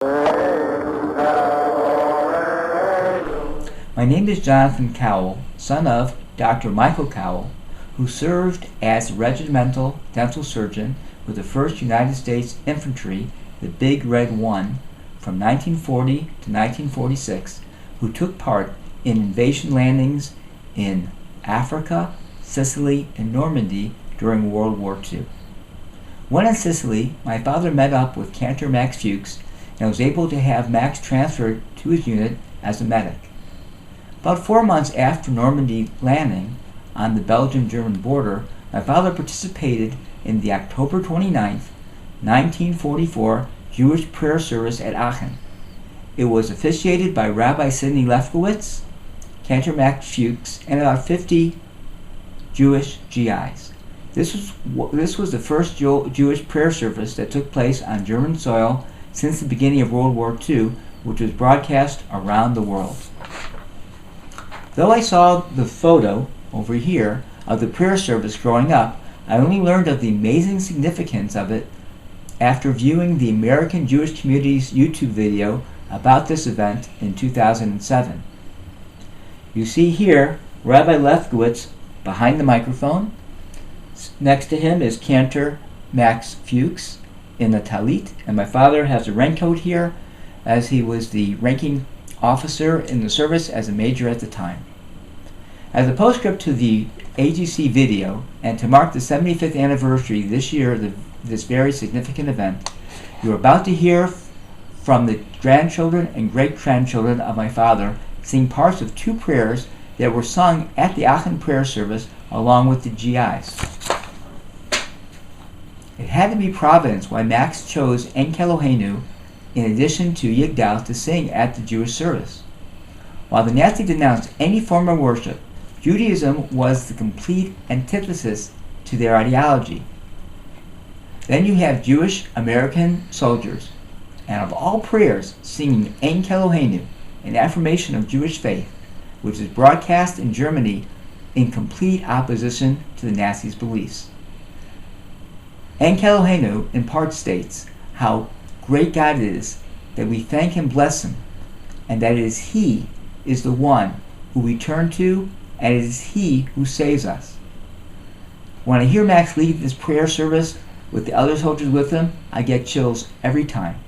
My name is Jonathan Kowal, son of Dr. Michael Kowal, who served as a regimental dental surgeon with the 1st United States Infantry, the Big Red One, from 1940 to 1946, who took part in invasion landings in Africa, Sicily, and Normandy during World War II. When in Sicily, my father met up with Cantor Max Fuchs and was able to have Max transferred to his unit as a medic. About 4 months after Normandy landing on the Belgian-German border, my father participated in the October 29, 1944 Jewish prayer service at Aachen. It was officiated by Rabbi Lefkowitz, Cantor Max Fuchs, and about 50 Jewish GIs. This was the first Jewish prayer service that took place on German soil since the beginning of World War II, which was broadcast around the world. Though I saw the photo over here of the prayer service growing up, I only learned of the amazing significance of it after viewing the American Jewish Community's YouTube video about this event in 2007. You see here Rabbi Lefkowitz behind the microphone. Next to him is Cantor Max Fuchs in the talit, and my father has a raincoat here as he was the ranking officer in the service as a major at the time. As a postscript to the AGC video, and to mark the 75th anniversary this year of this very significant event, you are about to hear from the grandchildren and great-grandchildren of my father sing parts of 2 prayers that were sung at the Aachen prayer service along with the GIs. It had to be Providence why Max chose En Kelohenu in addition to Yigdal to sing at the Jewish service. While the Nazis denounced any form of worship, Judaism was the complete antithesis to their ideology. Then you have Jewish American soldiers, and of all prayers, singing En Kelohenu, an affirmation of Jewish faith, which is broadcast in Germany in complete opposition to the Nazis' beliefs. En Kelohenu in part states how great God is, that we thank and bless Him, and that it is He is the one who we turn to, and it is He who saves us. When I hear Max lead this prayer service with the other soldiers with him, I get chills every time.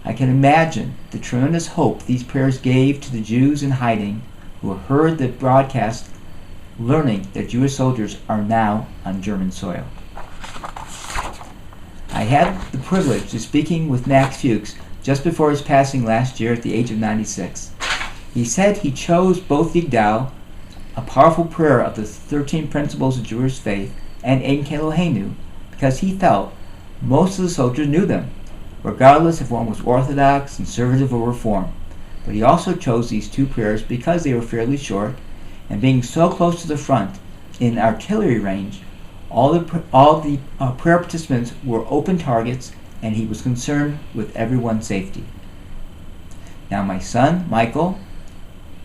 I can imagine the tremendous hope these prayers gave to the Jews in hiding who heard the broadcast, learning that Jewish soldiers are now on German soil. I had the privilege of speaking with Max Fuchs just before his passing last year at the age of 96. He said he chose both Yigdal, a powerful prayer of the 13 principles of Jewish faith, and En Kelohenu, because he felt most of the soldiers knew them, regardless if one was Orthodox, Conservative, or Reform. But he also chose these 2 prayers because they were fairly short, and being so close to the front in artillery range, all the prayer participants were open targets, and he was concerned with everyone's safety. Now my son, Michael,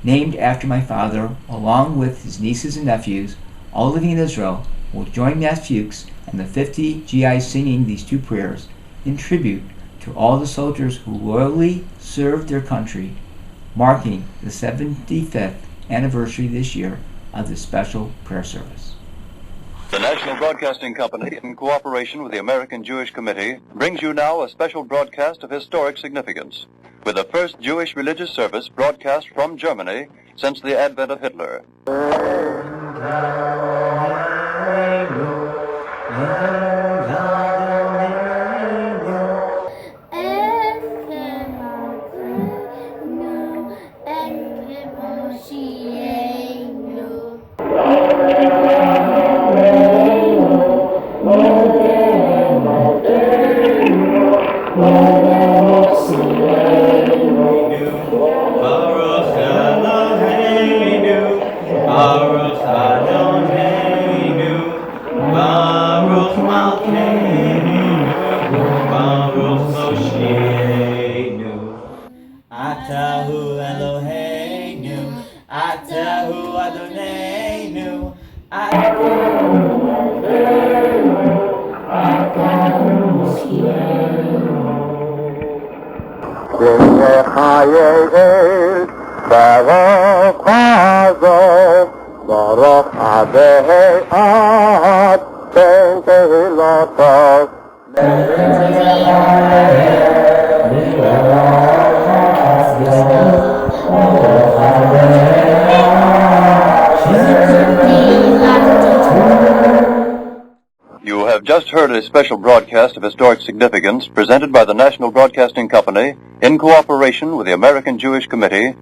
named after my father, along with his nieces and nephews, all living in Israel, will join Max Fuchs and the 50 GIs singing these 2 prayers in tribute to all the soldiers who loyally served their country, marking the 75th anniversary this year of this special prayer service. The National Broadcasting Company, in cooperation with the American Jewish Committee, brings you now a special broadcast of historic significance, with the first Jewish religious service broadcast from Germany since the advent of Hitler. Baruch You have just heard a special broadcast of historic significance presented by the National Broadcasting Company in cooperation with the American Jewish Committee.